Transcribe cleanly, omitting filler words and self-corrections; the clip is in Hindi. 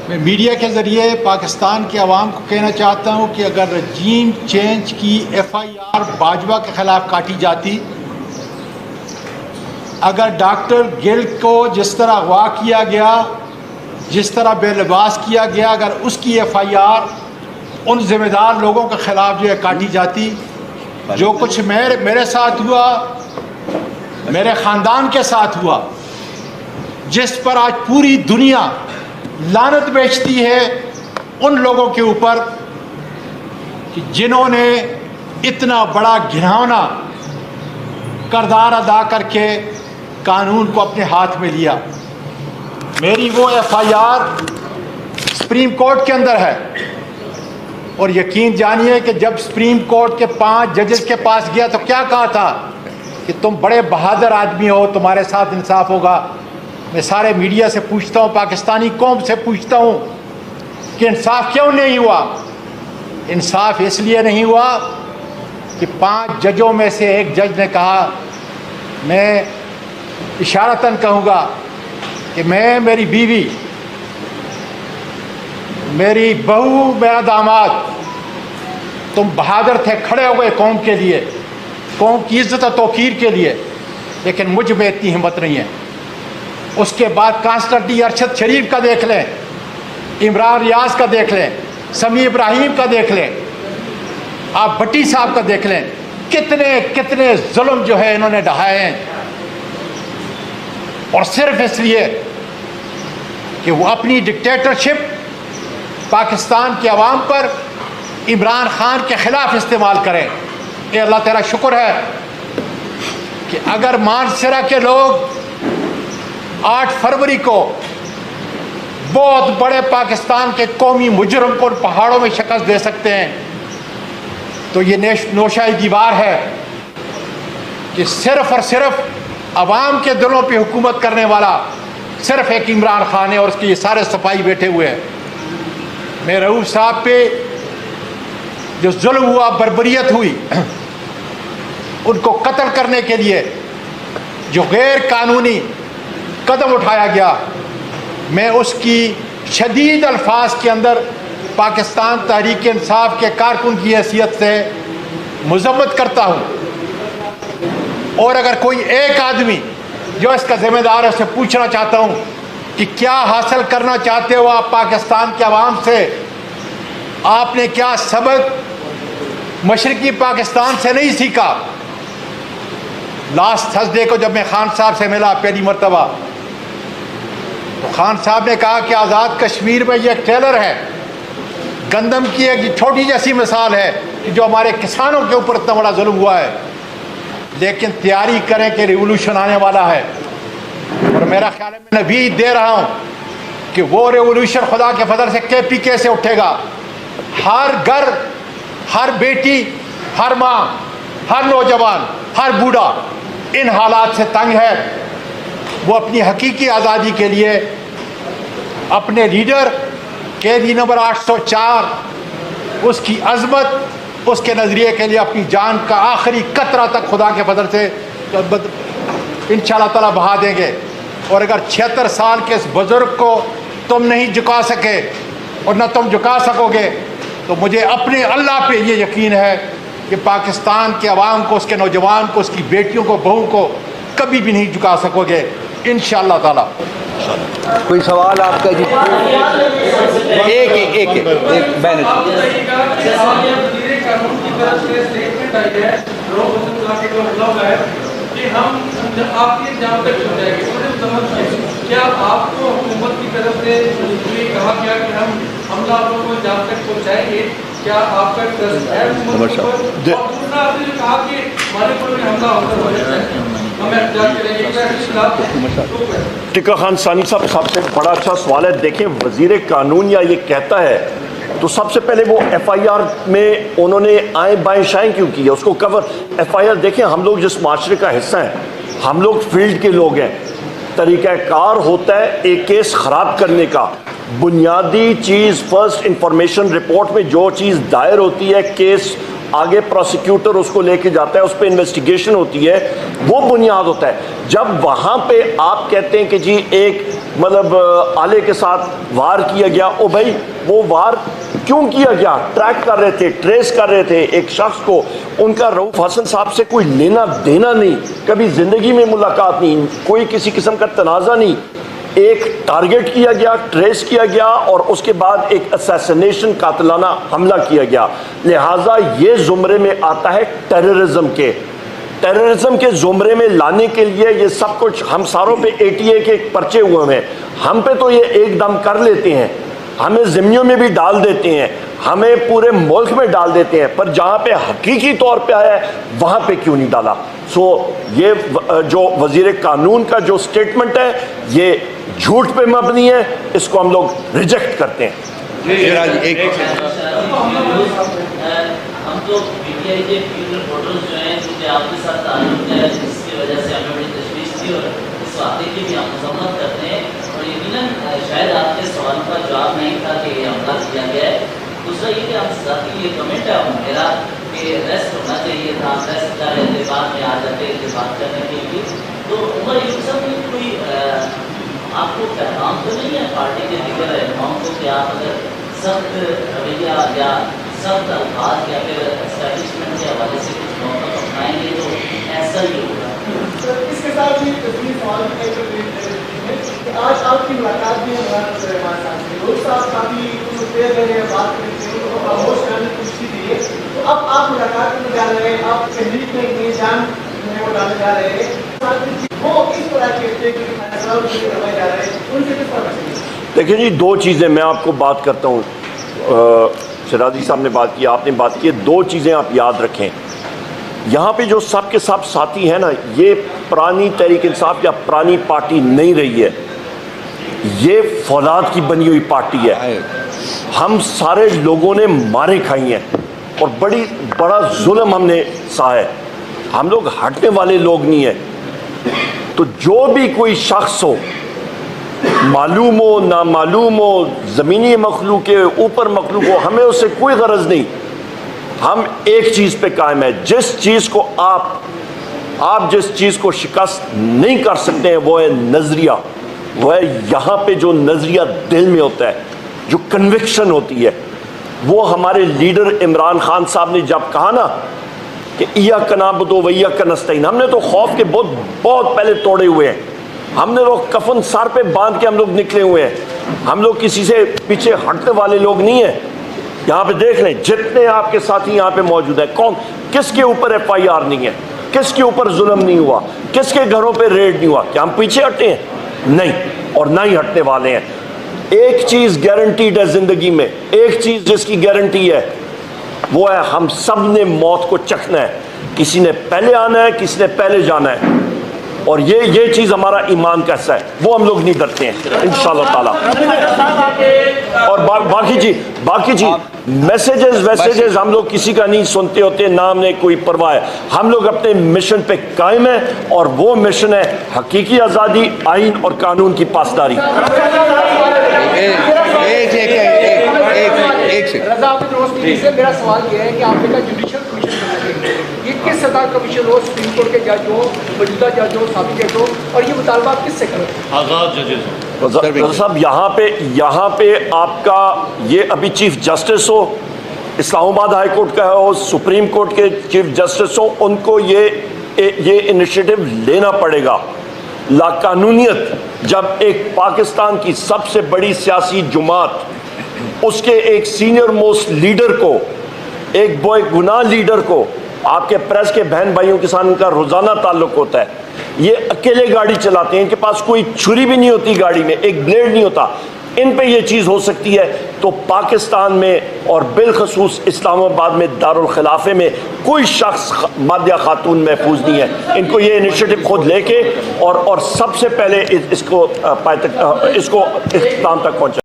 मैं मीडिया के ज़रिए पाकिस्तान के अवाम को कहना चाहता हूँ कि अगर रजीम चेंज की FIR बाजवा के ख़िलाफ़ काटी जाती, अगर डॉक्टर गिल को जिस तरह अगवा किया गया, जिस तरह बेलिबास किया गया, अगर उसकी FIR उन ज़िम्मेदार लोगों के ख़िलाफ़ जो है काटी जाती, जो कुछ मेरे साथ हुआ, मेरे ख़ानदान के साथ हुआ, जिस पर आज पूरी दुनिया लानत बेचती है उन लोगों के ऊपर कि जिन्होंने इतना बड़ा घिनौना किरदार अदा करके कानून को अपने हाथ में लिया। मेरी वो FIR सुप्रीम कोर्ट के अंदर है और यकीन जानिए कि जब सुप्रीम कोर्ट के 5 जजेस के पास गया तो क्या कहा था कि तुम बड़े बहादुर आदमी हो, तुम्हारे साथ इंसाफ होगा। मैं सारे मीडिया से पूछता हूँ, पाकिस्तानी कौम से पूछता हूँ कि इंसाफ क्यों नहीं हुआ। इंसाफ इसलिए नहीं हुआ कि 5 जजों में से एक जज ने कहा, मैं इशारतन कहूँगा कि मैं, मेरी बीवी, मेरी बहू, मेरा दामाद, तुम बहादुर थे, खड़े हुए कौम के लिए, कौम की इज्जत और तौकीर के लिए, लेकिन मुझ में इतनी हिम्मत नहीं है। उसके बाद कांस्टेंटी अरशद शरीफ का देख लें, इमरान रियाज का देख लें, समी इब्राहिम का देख लें, आप भट्टी साहब का देख लें, कितने कितने जुल्म जो है इन्होंने ढहाए हैं, और सिर्फ इसलिए कि वो अपनी डिक्टेटरशिप पाकिस्तान के अवाम पर इमरान खान के ख़िलाफ़ इस्तेमाल करें। ये अल्लाह तेरा शुक्र है कि अगर मानसरा के लोग 8 फरवरी को बहुत बड़े पाकिस्तान के कौमी मुजरम को पहाड़ों में शिकस्त दे सकते हैं, तो ये नौशाही दीवार है कि सिर्फ और सिर्फ अवाम के दिलों पे हुकूमत करने वाला सिर्फ एक इमरान खान है और उसके ये सारे सिपाही बैठे हुए हैं। मैं रऊफ साहब पे जो जुल्म हुआ, बर्बरियत हुई, उनको कत्ल करने के लिए जो गैर कानूनी कदम उठाया गया, मैं उसकी शदीद अल्फाज के अंदर पाकिस्तान तहरीक इंसाफ के कारकुन की हैसियत से मजम्मत करता हूँ। और अगर कोई एक आदमी जो इसका ज़िम्मेदार है, उससे पूछना चाहता हूँ कि क्या हासिल करना चाहते हो आप पाकिस्तान के अवाम से? आपने क्या सबक मशरक़ी पाकिस्तान से नहीं सीखा? लास्ट थर्सडे को जब मैं खान साहब से मिला पहली मरतबा, तो खान साहब ने कहा कि आज़ाद कश्मीर में ये एक टेलर है, गंदम की एक छोटी जैसी मिसाल है कि जो हमारे किसानों के ऊपर इतना बड़ा जुल्म हुआ है, लेकिन तैयारी करें कि रिवोल्यूशन आने वाला है। और मेरा ख्याल है, मैं नबी दे रहा हूँ कि वो रिवोल्यूशन खुदा के फजल से KPK से उठेगा। हर घर, हर बेटी, हर माँ, हर नौजवान, हर बूढ़ा इन हालात से तंग है। वो अपनी हकीकी आज़ादी के लिए अपने लीडर कैदी नंबर 804 उसकी अज़मत, उसके नज़रिए के लिए अपनी जान का आखिरी कतरा तक खुदा के फजल से इंशाअल्लाह ताला बहा देंगे। और अगर 76 साल के इस बुज़ुर्ग को तुम नहीं झुका सके और न तुम झुका सकोगे, तो मुझे अपने अल्लाह पे ये यकीन है कि पाकिस्तान के अवाम को, उसके नौजवान को, उसकी बेटियों को, बहू को कभी भी नहीं झुका सकोगे इंशाअल्लाह ताला। कोई सवाल आपका जी? एक मैंने क्या आपको हुकूमत की तरफ से ये कहा गया कि हम हमलावरों को जहाँ तक पहुँचाएंगे? क्या आपका ट्रस्ट है हुकूमत पर? और दूसरा, आपने जो कहा कि हमारे पर भी हमला हो जाता है, टिक्का खान सानी साहब, सबसे बड़ा अच्छा सवाल है। देखें, वजीर कानून या ये कहता है तो सबसे पहले वो FIR में उन्होंने आए बाएं शाएं क्यों किया, उसको कवर FIR। देखें, हम लोग जिस माशरे का हिस्सा हैं, हम लोग फील्ड के लोग हैं। तरीक़ाकार होता है एक केस ख़राब करने का। बुनियादी चीज़ फर्स्ट इंफॉर्मेशन रिपोर्ट में जो चीज़ दायर होती है, केस आगे प्रोसिक्यूटर उसको लेके जाता है, उस पर इन्वेस्टिगेशन होती है, वो बुनियाद होता है। जब वहाँ पे आप कहते हैं कि जी एक मतलब आले के साथ वार किया गया, ओ भाई वो वार क्यों किया गया? ट्रैक कर रहे थे, ट्रेस कर रहे थे एक शख्स को, उनका रऊफ हसन साहब से कोई लेना देना नहीं, कभी ज़िंदगी में मुलाकात नहीं, कोई किसी किस्म का तनाज़ा नहीं, एक टारगेट किया गया, ट्रेस किया गया और उसके बाद एक असैसिनेशन कातिलाना हमला किया गया। लिहाजा ये ज़ुमरे में आता है टेररिज्म के। टेररिज्म के ज़ुमरे में लाने के लिए ये सब कुछ हम सारों पे ATA के पर्चे हुए हैं, हम पे तो ये एकदम कर लेते हैं, हमें ज़िम्मियों में भी डाल देते हैं, हमें पूरे मुल्क में डाल देते हैं, पर जहाँ पे हकीकी तौर पे आया है वहाँ पे क्यों नहीं डाला? ये जो वज़ीर कानून का जो स्टेटमेंट है ये झूठ पे मबनी है, इसको हम लोग रिजेक्ट करते हैं। हम तो PTI के फील्ड रिपोर्टर्स जो हैं जिनके आपके साथ ताल्लुक है, जिसकी वजह से हमें बड़ी तशवीश थी और इस वाक़े की भी हम मजम्मत करते हैं और यकीनन शायद आपके सवाल का जवाब नहीं था कि ये हमला किया गया है। दूसरा ये कि हम साथी ये कमेंट है मेरा कि रेस्ट होना चाहिए था, रेस्ट का इंतबार में आ जाते बात करने के लिए। तो उमर यूसुफ में कोई आपको पैगाम तो नहीं है पार्टी के दीगर रहनुमाओं को कि आप अगर सख्त रवैया या सख्त अल्फाज या फिर एस्टैब्लिशमेंट के हवाले से कुछ मौका अपनाएंगे तो ऐसा ही होगा? इसके साथ ही सवाल आज आपकी मुलाकात भी हमारे साथ रोज साहब काफ़ी देर रहे हैं, बात करते हैं तो खामोश करने की कोशिश की है। तो अब आप मुलाकात में जा रहे हैं, आप तहरीक में जान वो डालने जा रहे हैं, वो किस तरह के करवाए जा रहे हैं, उनसे किस तरह? देखिए जी, दो चीज़ें मैं आपको बात करता हूँ, शराजी साहब ने बात की, आपने बात की, दो चीज़ें आप याद रखें। यहाँ पे जो सब के सब साथी हैं ना, ये पुरानी तहरीक इंसाफ या पुरानी पार्टी नहीं रही है, ये फौलाद की बनी हुई पार्टी है। हम सारे लोगों ने मारे खाई हैं और बड़ा जुल्म हमने सहा है, हम लोग हटने वाले लोग नहीं हैं। तो जो भी कोई शख्स हो, मालूम हो ना मालूम हो, ज़मीनी मखलूक के ऊपर मखलूक हो, हमें उससे कोई गरज नहीं। हम एक चीज़ पे कायम है, जिस चीज़ को आप जिस चीज़ को शिकस्त नहीं कर सकते हैं वो है नज़रिया, वो है यहाँ पे जो नज़रिया दिल में होता है, जो कन्विक्शन होती है। वो हमारे लीडर इमरान खान साहब ने जब कहा ना कि इय्याका नअबुदु व इय्याका नस्तईन, हमने तो खौफ के बहुत पहले तोड़े हुए हैं, हमने तो कफन सर पे बांध के हम लोग निकले हुए हैं, हम लोग किसी से पीछे हटने वाले लोग नहीं हैं। यहाँ पे देख लें जितने आपके साथी यहाँ पे मौजूद है, कौन किसके ऊपर FIR नहीं है, किसके ऊपर जुल्म नहीं हुआ, किसके घरों पे रेड नहीं हुआ? क्या हम पीछे हटे हैं? नहीं, और ना ही हटने वाले हैं। एक चीज़ गारंटीड है ज़िंदगी में, एक चीज़ जिसकी गारंटी है वो है हम सब ने मौत को चखना है, किसी ने पहले आना है, किसी ने पहले जाना है, और ये चीज़ हमारा ईमान कैसा है वो हम लोग नहीं डरते हैं इंशाअल्लाह ताला। और बाकी जी मैसेजेस हम लोग किसी का नहीं सुनते होते, ना हमने कोई परवाह है, हम लोग अपने मिशन पे कायम है और वो मिशन है हकीकी आज़ादी, आइन और कानून की पासदारी। मेरा सवाल यह है कि आपने कहा जुडिशल कमीशन, ये किस सतह कमीशन हो? सुप्रीम कोर्ट के जज हो, मौजूदा जज हो, साबिक जज हो, और ये मुतालबा आप किससे करें? आज़ाद जजेस साहब यहाँ पे आपका ये अभी चीफ जस्टिस हो, इस्लामाबाद हाई कोर्ट का हो, सुप्रीम कोर्ट के चीफ जस्टिस हो, उनको ये इनिशिएटिव लेना पड़ेगा। लाकानूनियत जब एक पाकिस्तान की सबसे बड़ी सियासी जुमात उसके एक सीनियर मोस्ट लीडर को, एक गुनाह लीडर को, आपके प्रेस के बहन भाइयों के साथ इनका रोजाना ताल्लुक होता है, ये अकेले गाड़ी चलाते हैं, इनके पास कोई छुरी भी नहीं होती गाड़ी में, एक ब्लेड नहीं होता, इन पे ये चीज़ हो सकती है, तो पाकिस्तान में और बिलखसूस इस्लामाबाद में दारुल खिलाफे में कोई शख्स मादिया खातून महफूज नहीं है। इनको ये इनिशिएटिव खुद लेके और सबसे पहले इसको इख्तिताम तक पहुँचा।